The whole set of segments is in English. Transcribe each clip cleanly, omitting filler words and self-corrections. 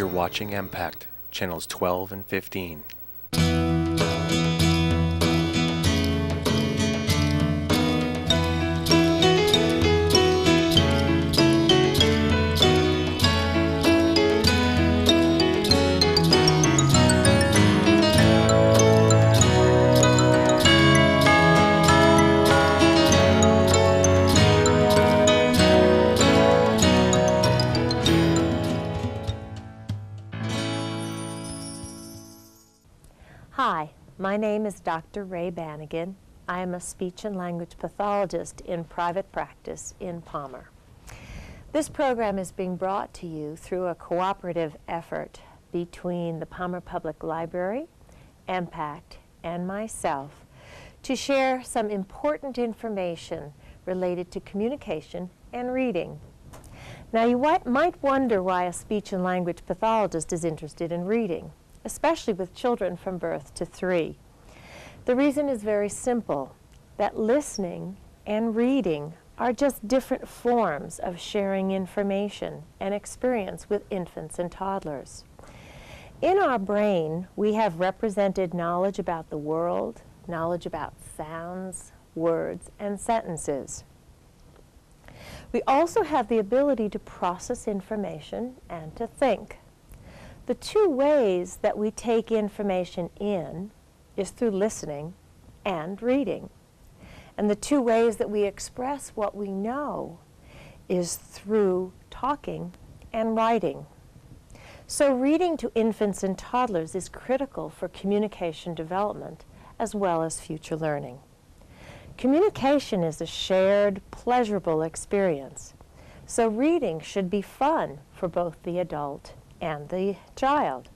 You're watching M-PACT, channels 12 and 15. Hi, my name is Dr. Rae Banigan. I am a speech and language pathologist in private practice in Palmer. This program is being brought to you through a cooperative effort between the Palmer Public Library, M-PACT, and myself to share some important information related to communication and reading. Now, you might wonder why a speech and language pathologist is interested in reading, especially with children from birth to 3. The reason is very simple, that listening and reading are just different forms of sharing information and experience with infants and toddlers. In our brain, we have represented knowledge about the world, knowledge about sounds, words, and sentences. We also have the ability to process information and to think. The two ways that we take information in is through listening and reading. And the two ways that we express what we know is through talking and writing. So reading to infants and toddlers is critical for communication development as well as future learning. Communication is a shared, pleasurable experience. So reading should be fun for both the adult and the child.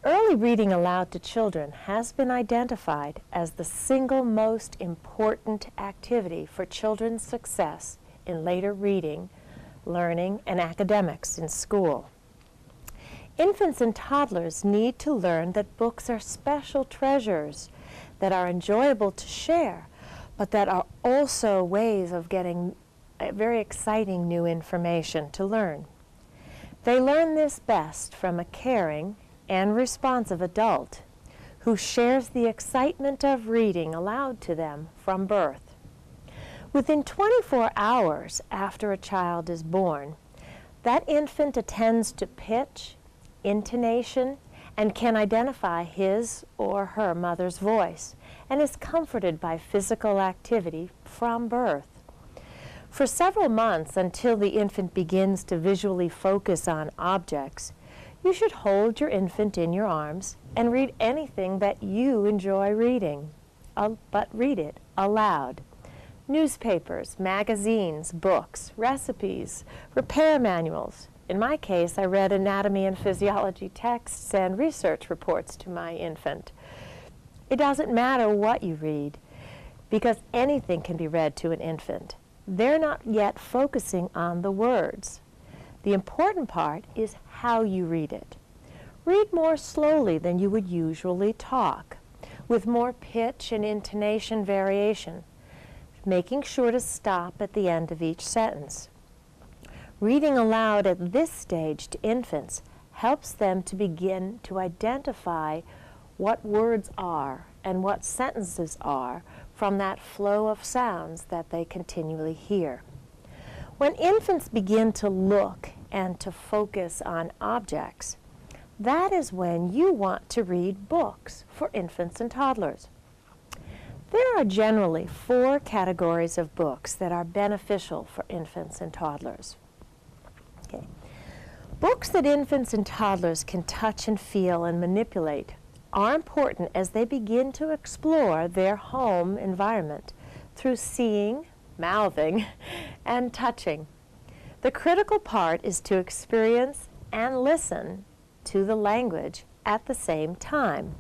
Early reading aloud to children has been identified as the single most important activity for children's success in later reading, learning, and academics in school. Infants and toddlers need to learn that books are special treasures that are enjoyable to share, but that are also ways of getting very exciting new information to learn. They learn this best from a caring and responsive adult who shares the excitement of reading aloud to them from birth. Within 24 hours after a child is born, that infant attends to pitch, intonation, and can identify his or her mother's voice and is comforted by physical activity from birth. For several months until the infant begins to visually focus on objects, you should hold your infant in your arms and read anything that you enjoy reading, but read it aloud. Newspapers, magazines, books, recipes, repair manuals. In my case, I read anatomy and physiology texts and research reports to my infant. It doesn't matter what you read, because anything can be read to an infant. They're not yet focusing on the words. The important part is how you read it. Read more slowly than you would usually talk, with more pitch and intonation variation, making sure to stop at the end of each sentence. Reading aloud at this stage to infants helps them to begin to identify what words are and what sentences are from that flow of sounds that they continually hear. When infants begin to look and to focus on objects, that is when you want to read books for infants and toddlers. There are generally 4 categories of books that are beneficial for infants and toddlers. Okay. Books that infants and toddlers can touch and feel and manipulate are important as they begin to explore their home environment through seeing, mouthing, and touching. The critical part is to experience and listen to the language at the same time.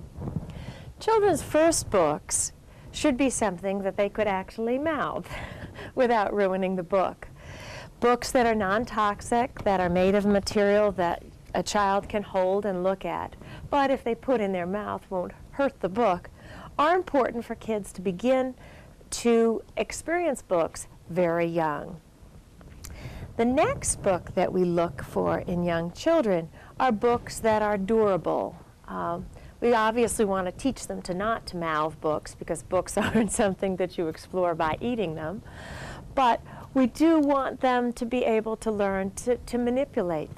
Children's first books should be something that they could actually mouth without ruining the book. Books that are non-toxic, that are made of material that a child can hold and look at, but if they put in their mouth won't hurt the book, are important for kids to begin to experience books very young. The next book that we look for in young children are books that are durable. We obviously want to teach them to not to mouth books, because books aren't something that you explore by eating them. But we do want them to be able to learn to manipulate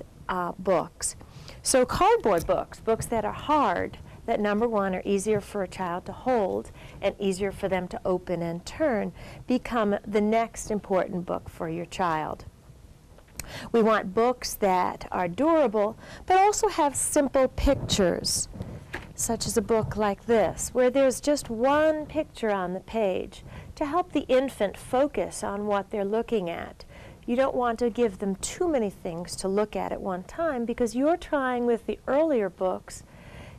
books. So cardboard books, books that are hard, that number one are easier for a child to hold and easier for them to open and turn, become the next important book for your child. We want books that are durable, but also have simple pictures, such as a book like this, where there's just one picture on the page to help the infant focus on what they're looking at. You don't want to give them too many things to look at one time, because you're trying with the earlier books,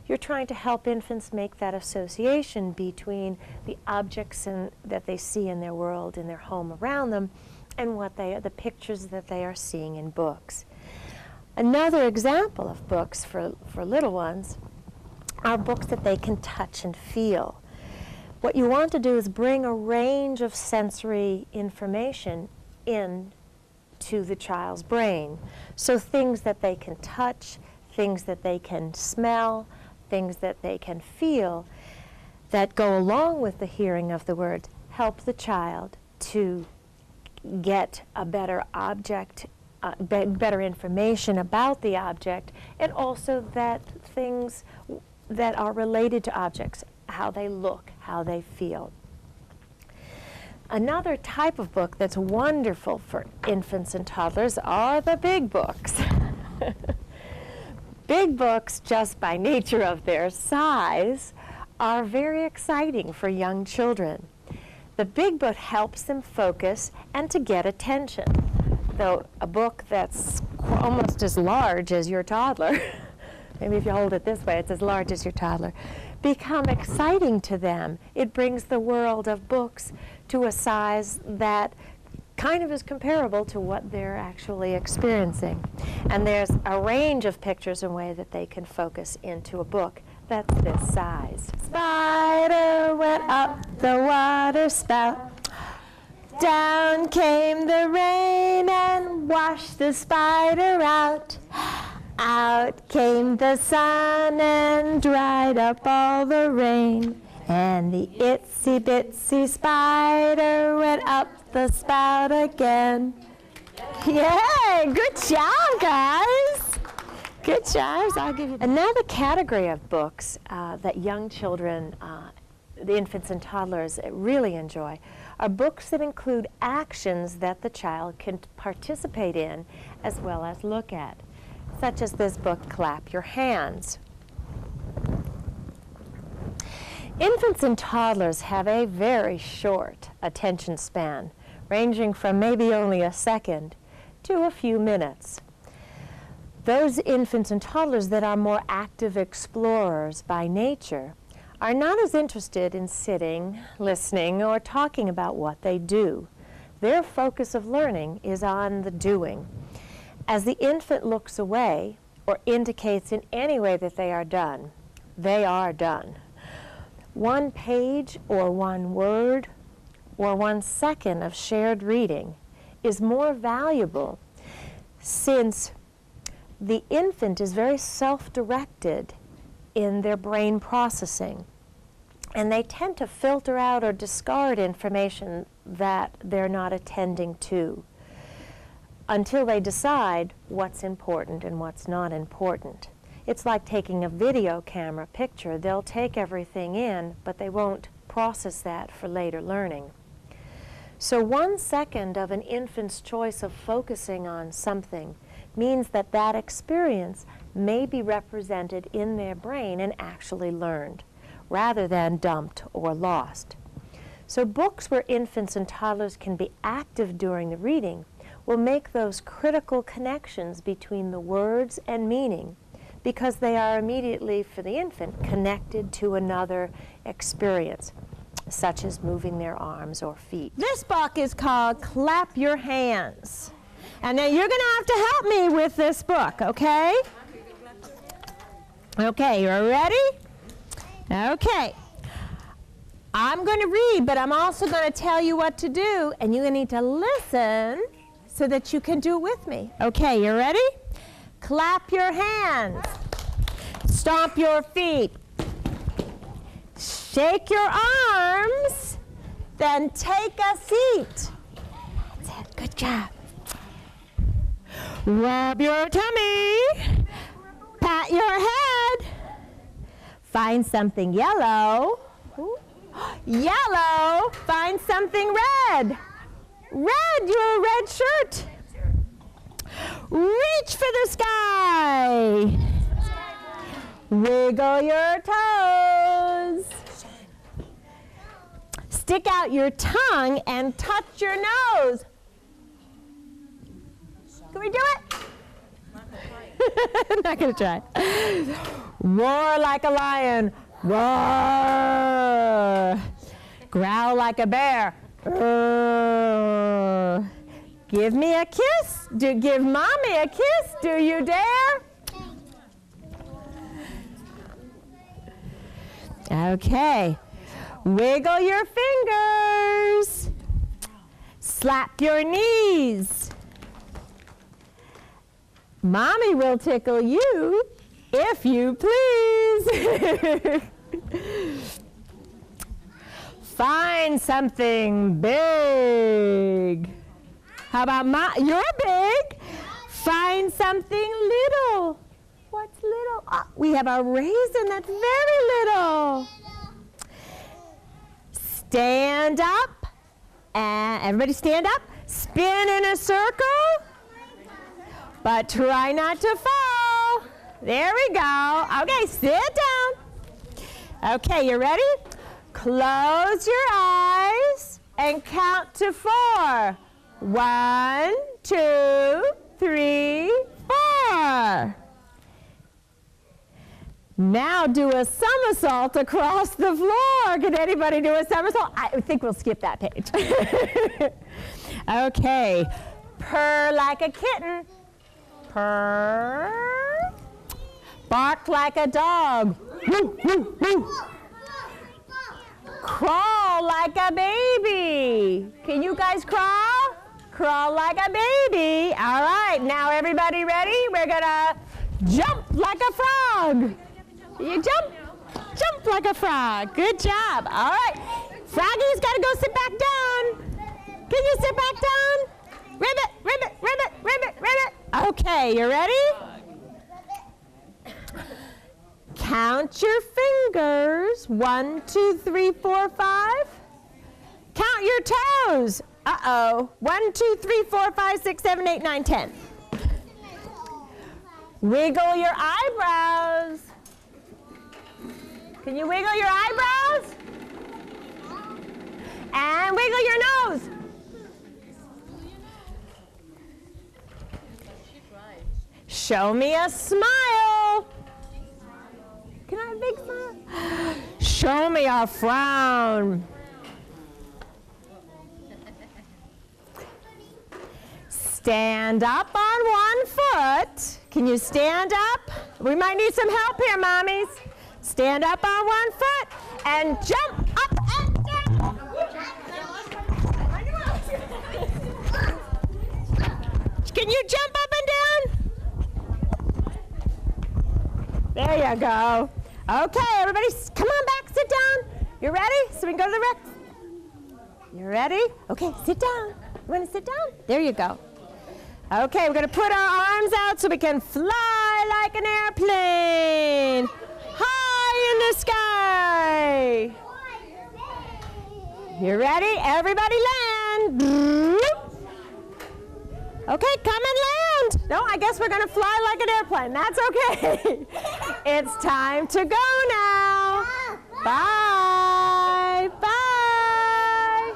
you're trying to help infants make that association between the objects that they see in their world, in their home around them, and what the pictures that they are seeing in books. Another example of books for little ones are books that they can touch and feel. What you want to do is bring a range of sensory information into the child's brain. So things that they can touch, things that they can smell, things that they can feel, that go along with the hearing of the words, help the child to get a better object, better information about the object, and also that things that are related to objects, how they look, how they feel. Another type of book that's wonderful for infants and toddlers are the big books. Big books, just by nature of their size, are very exciting for young children. The big book helps them focus and to get attention. Though a book that's almost as large as your toddler, maybe if you hold it this way, it's as large as your toddler, become exciting to them. It brings the world of books to a size that kind of is comparable to what they're actually experiencing. And there's a range of pictures and way that they can focus into a book that's this size. Spider went up the water spout. Down came the rain and washed the spider out. Out came the sun and dried up all the rain. And the itsy bitsy spider went up the spout again. Yay! Good job, guys! Good jobs. I'll give you another category of books that young children, the infants and toddlers, really enjoy are books that include actions that the child can participate in as well as look at, such as this book, Clap Your Hands. Infants and toddlers have a very short attention span, ranging from maybe only a second to a few minutes. Those infants and toddlers that are more active explorers by nature are not as interested in sitting, listening, or talking about what they do. Their focus of learning is on the doing. As the infant looks away or indicates in any way that they are done, they are done. One page or one word or 1 second of shared reading is more valuable, since the infant is very self-directed in their brain processing, and they tend to filter out or discard information that they're not attending to until they decide what's important and what's not important. It's like taking a video camera picture. They'll take everything in, but they won't process that for later learning. So 1 second of an infant's choice of focusing on something means that that experience may be represented in their brain and actually learned, rather than dumped or lost. So books where infants and toddlers can be active during the reading will make those critical connections between the words and meaning, because they are immediately, for the infant, connected to another experience, such as moving their arms or feet. This book is called Clap Your Hands. And now you're going to have to help me with this book, okay? Okay, you ready? Okay. I'm going to read, but I'm also going to tell you what to do, and you're going to need to listen so that you can do it with me. Okay, you ready? Clap your hands. Stomp your feet. Shake your arms. Then take a seat. That's it. Good job. Rub your tummy. Pat your head. Find something yellow. Ooh. Yellow. Find something red. Red, your red shirt. Reach for the sky. Wiggle your toes. Stick out your tongue and touch your nose. Can we do it? Not gonna try. Roar like a lion. Roar. Growl like a bear. Roar. Give me a kiss. Give mommy a kiss. Do you dare? Okay. Wiggle your fingers. Slap your knees. Mommy will tickle you if you please. Find something big. How about you're big. Find something little. What's little? Oh, we have a raisin that's very little. Stand up. And everybody stand up. Spin in a circle. But try not to fall. There we go. Okay, sit down. Okay, you ready? Close your eyes and count to 4. 1, 2, 3, 4. Now do a somersault across the floor. Can anybody do a somersault? I think we'll skip that page. Okay. Purr like a kitten. Purr. Bark like a dog. Woo, woo, woo. Crawl like a baby. Can you guys crawl? Crawl like a baby. All right, now everybody ready? We're gonna jump like a frog. You jump like a frog. Good job. All right, Froggy's gotta go sit back down. Can you sit back down? Ribbit, ribbit, ribbit, ribbit, ribbit. Okay, you ready? Count your fingers. 1, 2, 3, 4, 5. Count your toes. Uh-oh. 1, 2, 3, 4, 5, 6, 7, 8, 9, 10. Wiggle your eyebrows. Can you wiggle your eyebrows? And wiggle your nose. Show me a smile. Can I have a big smile? Show me a frown. Stand up on one foot. Can you stand up? We might need some help here, mommies. Stand up on one foot and jump up and down. Can you jump up and down? There you go. Okay, everybody, come on back, sit down. You ready? So we can go to the rec. You ready? Okay, sit down. You want to sit down? There you go. Okay, we're going to put our arms out so we can fly like an airplane. High in the sky. You ready? Everybody land. Okay, come and land. No, I guess we're going to fly like an airplane. That's okay. It's time to go now. Bye. Bye.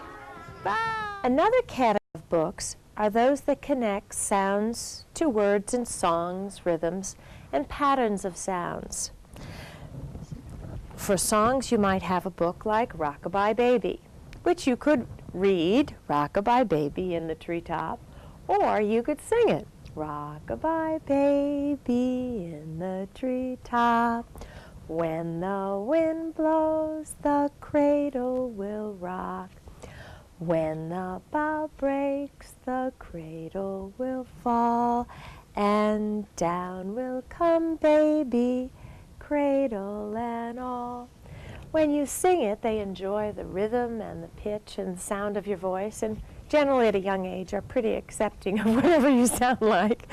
Bye. Another category of books are those that connect sounds to words and songs, rhythms, and patterns of sounds. For songs, you might have a book like Rock-a-Bye Baby, which you could read, Rock-a-Bye Baby in the treetop, or you could sing it. Rock-a-bye baby in the treetop, when the wind blows, the cradle will rock. When the bough breaks, the cradle will fall, and down will come baby, cradle and all. When you sing it, they enjoy the rhythm and the pitch and the sound of your voice, and generally at a young age are pretty accepting of whatever you sound like.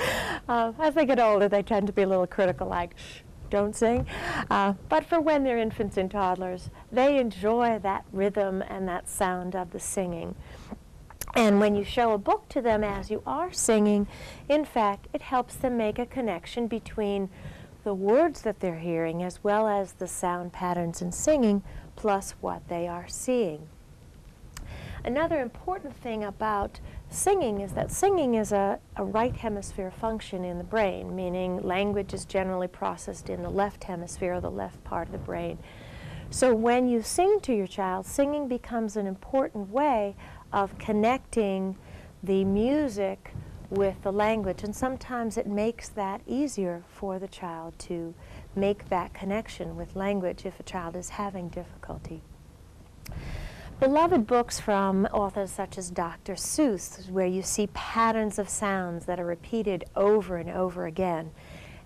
As they get older, they tend to be a little critical, like, shh, don't sing. But for when they're infants and toddlers, they enjoy that rhythm and that sound of the singing. And when you show a book to them as you are singing, in fact, it helps them make a connection between the words that they're hearing as well as the sound patterns in singing, plus what they are seeing. Another important thing about singing is that singing is a right hemisphere function in the brain, meaning language is generally processed in the left hemisphere, or the left part of the brain. So when you sing to your child, singing becomes an important way of connecting the music with the language, and sometimes it makes that easier for the child to make that connection with language if a child is having difficulty. Beloved books from authors such as Dr. Seuss, where you see patterns of sounds that are repeated over and over again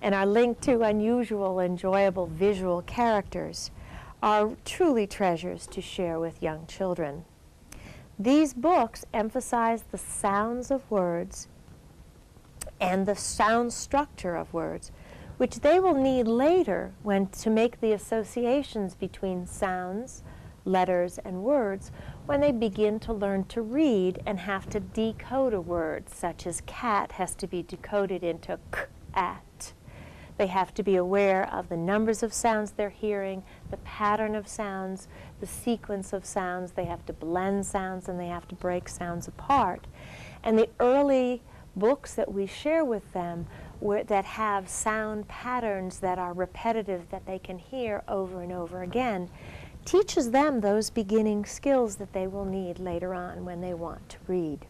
and are linked to unusual, enjoyable visual characters, are truly treasures to share with young children. These books emphasize the sounds of words and the sound structure of words, which they will need later when to make the associations between sounds, letters, and words when they begin to learn to read and have to decode a word, such as cat has to be decoded into k-at. They have to be aware of the numbers of sounds they're hearing, the pattern of sounds, the sequence of sounds. They have to blend sounds and they have to break sounds apart. And the early books that we share with them that have sound patterns that are repetitive, that they can hear over and over again, teaches them those beginning skills that they will need later on when they want to read.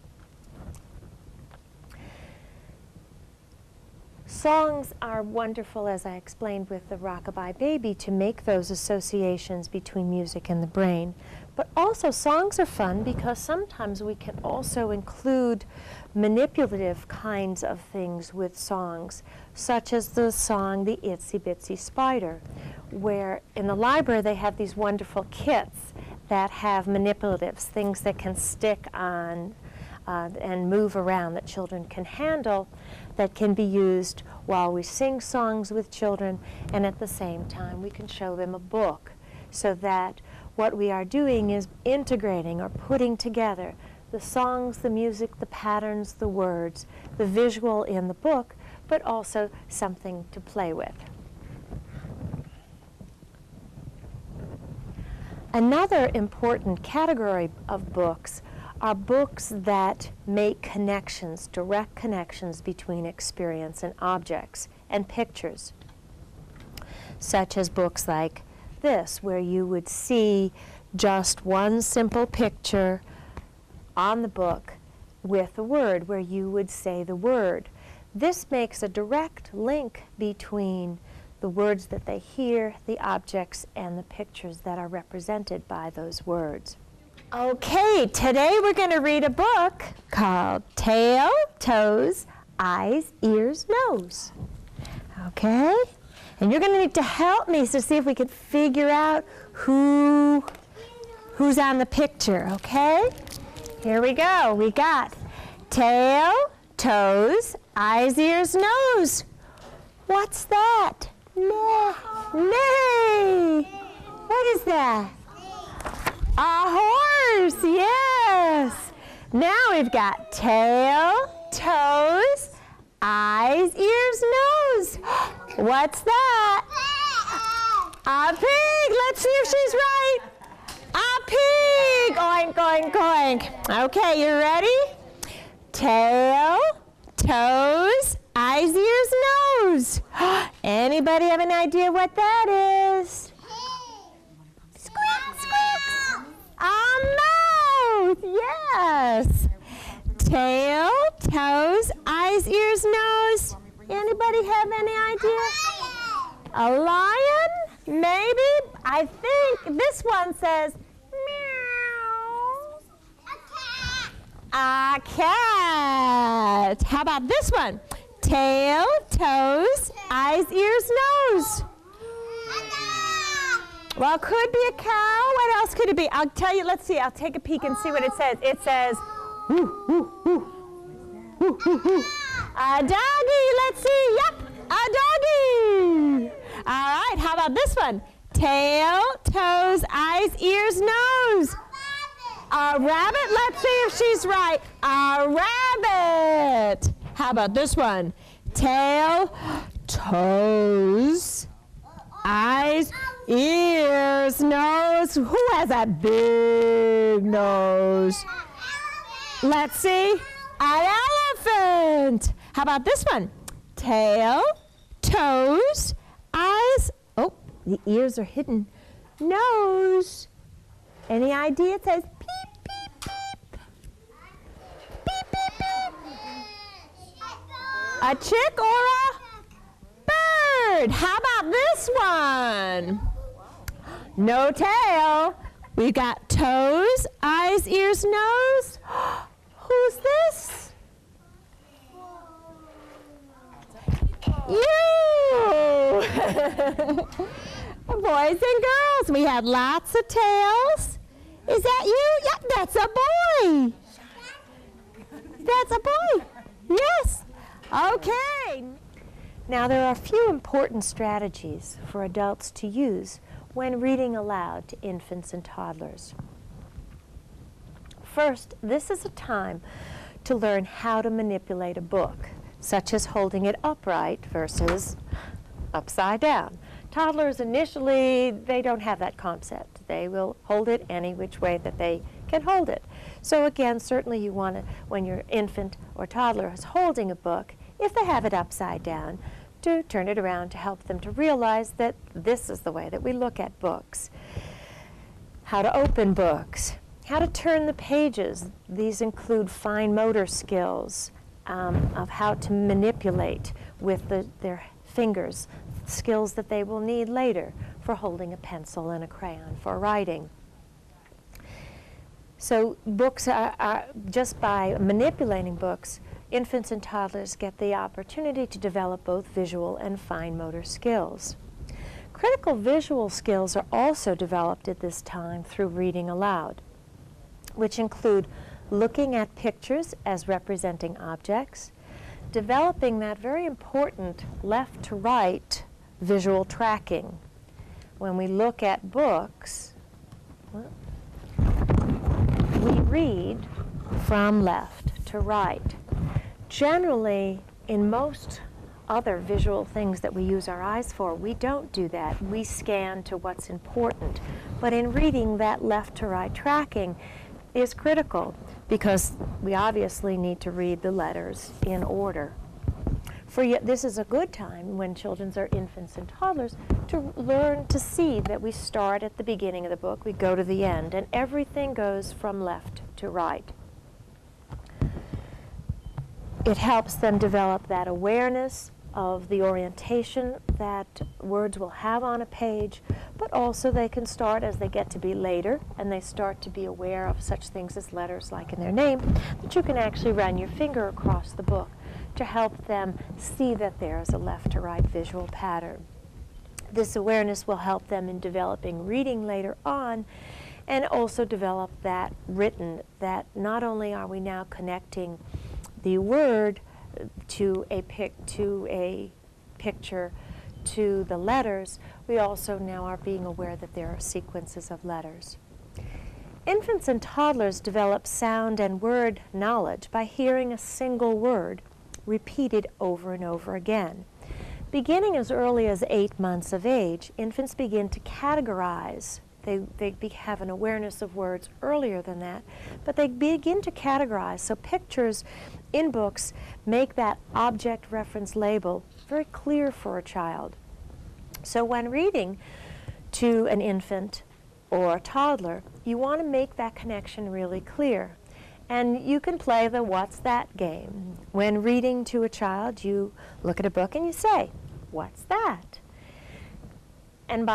Songs are wonderful, as I explained with the Rockabye Baby, to make those associations between music and the brain. But also songs are fun because sometimes we can also include manipulative kinds of things with songs, such as the song The Itsy Bitsy Spider, where in the library they have these wonderful kits that have manipulatives, things that can stick on and move around that children can handle, that can be used while we sing songs with children, and at the same time we can show them a book, so that what we are doing is integrating or putting together the songs, the music, the patterns, the words, the visual in the book, but also something to play with. Another important category of books are books that make connections, direct connections between experience and objects and pictures, such as books like this, where you would see just one simple picture on the book with a word, where you would say the word. This makes a direct link between the words that they hear, the objects, and the pictures that are represented by those words. Okay, today we're going to read a book called Tail, Toes, Eyes, Ears, Nose. Okay? And you're going to need to help me to see if we can figure out who's on the picture, okay? Here we go. We got tail, toes, eyes, ears, nose. What's that? Nay. What is that? A horse, yes. Now we've got tail, toes, eyes, ears, nose. What's that? A pig. Let's see if she's right. A pig. Oink, oink, oink. Okay, you ready? Tail, toes, eyes, ears, nose. Anybody have an idea what that is? Squeak, squeak. A mouth, yes. Tail, toes, eyes, ears, nose. Anybody have any idea? A lion? Maybe. I think this one says meow. A cat. How about this one? tail, toes, eyes, ears, nose. Well, it could be a cow. What else could it be? I'll tell you. Let's see. I'll take a peek and see what it says. It says, woo, woo, woo. Woo, woo, woo. A doggy. Let's see. Yep, a doggy. All right. How about this one? Tail, toes, eyes, ears, nose. A rabbit. Let's see if she's right. A rabbit. How about this one? Tail, toes, eyes, ears, nose. Who has a big nose? Let's see. An elephant. How about this one? Tail, toes, eyes. Oh, the ears are hidden. Nose. Any idea? It says beep, beep, beep. Beep, beep, beep. A chick or a bird? How about this one? No tail. We got toes, eyes, ears, nose. Who's this? You! Boys and girls, we have lots of tails. Is that you? Yeah, that's a boy. That's a boy. Yes. Okay. Now, there are a few important strategies for adults to use when reading aloud to infants and toddlers. First, this is a time to learn how to manipulate a book, such as holding it upright versus upside down. Toddlers initially, they don't have that concept. They will hold it any which way that they can hold it. So again, certainly you want to, when your infant or toddler is holding a book, if they have it upside down, to turn it around to help them to realize that this is the way that we look at books. How to open books, how to turn the pages. These include fine motor skills of how to manipulate with their fingers, skills that they will need later for holding a pencil and a crayon for writing. So books are just by manipulating books, infants and toddlers get the opportunity to develop both visual and fine motor skills. Critical visual skills are also developed at this time through reading aloud, which include looking at pictures as representing objects, developing that very important left to right visual tracking. When we look at books, we read from left to right. Generally, in most other visual things that we use our eyes for, we don't do that. We scan to what's important. But in reading, that left to right tracking is critical because we obviously need to read the letters in order. This is a good time when children are infants and toddlers to learn to see that we start at the beginning of the book, we go to the end, and everything goes from left to right. It helps them develop that awareness of the orientation that words will have on a page, but also they can start as they get to be later and they start to be aware of such things as letters like in their name, that you can actually run your finger across the book to help them see that there is a left to right visual pattern. This awareness will help them in developing reading later on and also develop that written, that not only are we now connecting the word to a picture, to the letters, we also now are being aware that there are sequences of letters. Infants and toddlers develop sound and word knowledge by hearing a single word repeated over and over again. Beginning as early as 8 months of age, infants begin to categorize. They have an awareness of words earlier than that, but they begin to categorize. So pictures in books make that object reference label very clear for a child. So when reading to an infant or a toddler, you want to make that connection really clear. And you can play the what's that game. When reading to a child, you look at a book and you say, what's that? And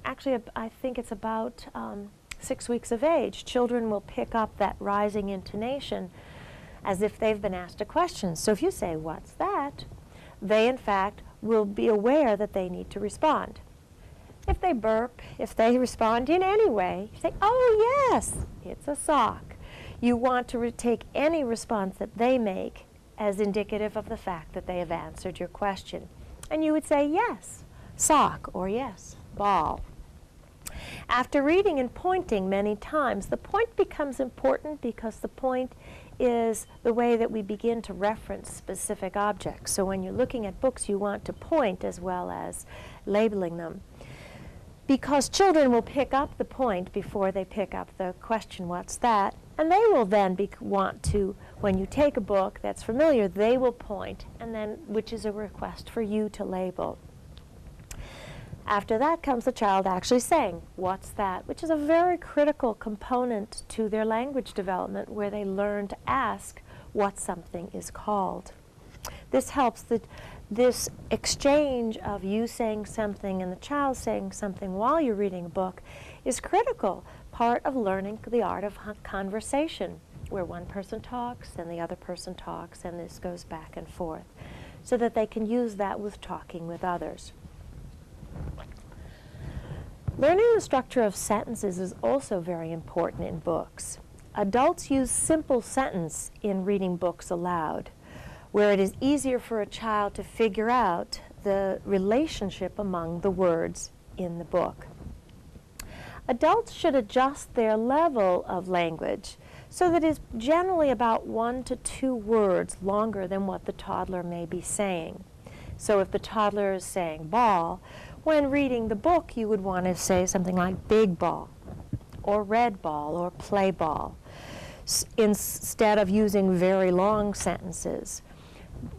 actually I think it's about 6 weeks of age, children will pick up that rising intonation as if they've been asked a question. So if you say, "What's that?" they in fact will be aware that they need to respond. If they burp, if they respond in any way, you say, "Oh yes, it's a sock." You want to take any response that they make as indicative of the fact that they have answered your question. And you would say, "Yes, sock," or "Yes, ball." After reading and pointing many times, the point becomes important because the point is the way that we begin to reference specific objects. So when you're looking at books, you want to point as well as labeling them. Because children will pick up the point before they pick up the question, "What's that?" And they will then want to, when you take a book that's familiar, they will point, and then, which is a request for you to label. After that comes the child actually saying, "What's that?" which is a very critical component to their language development, where they learn to ask what something is called. This helps this exchange of you saying something and the child saying something while you're reading a book is critical part of learning the art of conversation, where one person talks and the other person talks, and this goes back and forth, so that they can use that with talking with others. Learning the structure of sentences is also very important in books. Adults use simple sentence in reading books aloud, where it is easier for a child to figure out the relationship among the words in the book. Adults should adjust their level of language so that it's generally about 1 to 2 words longer than what the toddler may be saying. So if the toddler is saying ball, when reading the book you would want to say something like big ball, or red ball, or play ball, instead of using very long sentences.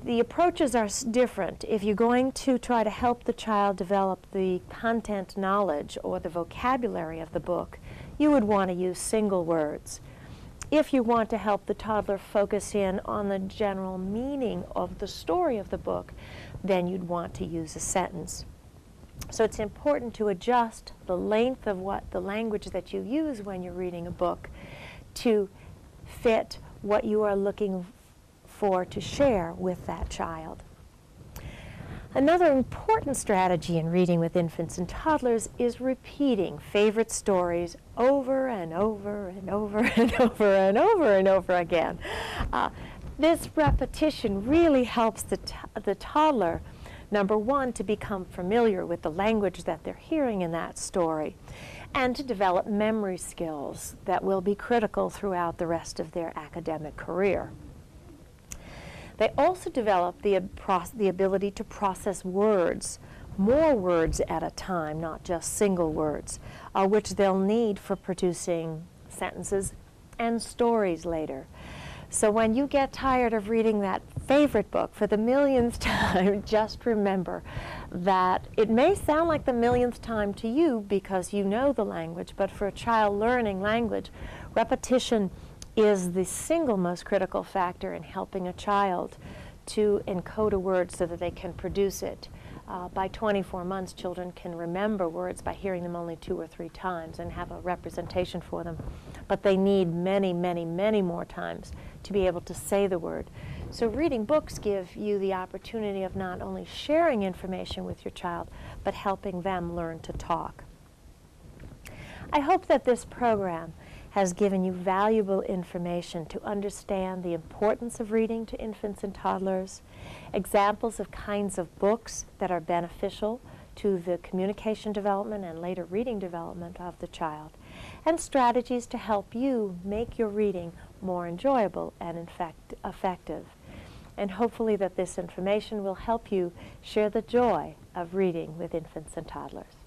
The approaches are different. If you're going to try to help the child develop the content knowledge or the vocabulary of the book, you would want to use single words. If you want to help the toddler focus in on the general meaning of the story of the book, then you'd want to use a sentence. So it's important to adjust the length of the language that you use when you're reading a book to fit what you are looking for to share with that child. Another important strategy in reading with infants and toddlers is repeating favorite stories over and over and over and over and over and over again. This repetition really helps the toddler, number one, to become familiar with the language that they're hearing in that story, and to develop memory skills that will be critical throughout the rest of their academic career. They also develop the ability to process words, more words at a time, not just single words, which they'll need for producing sentences and stories later. So when you get tired of reading that favorite book for the millionth time, just remember that it may sound like the millionth time to you because you know the language, but for a child learning language, repetition is the single most critical factor in helping a child to encode a word so that they can produce it. By 24 months, children can remember words by hearing them only 2 or 3 times and have a representation for them. But they need many, many, many more times to be able to say the word. So reading books give you the opportunity of not only sharing information with your child, but helping them learn to talk. I hope that this program has given you valuable information to understand the importance of reading to infants and toddlers, examples of kinds of books that are beneficial to the communication development and later reading development of the child, and strategies to help you make your reading more enjoyable and in fact effective. And hopefully that this information will help you share the joy of reading with infants and toddlers.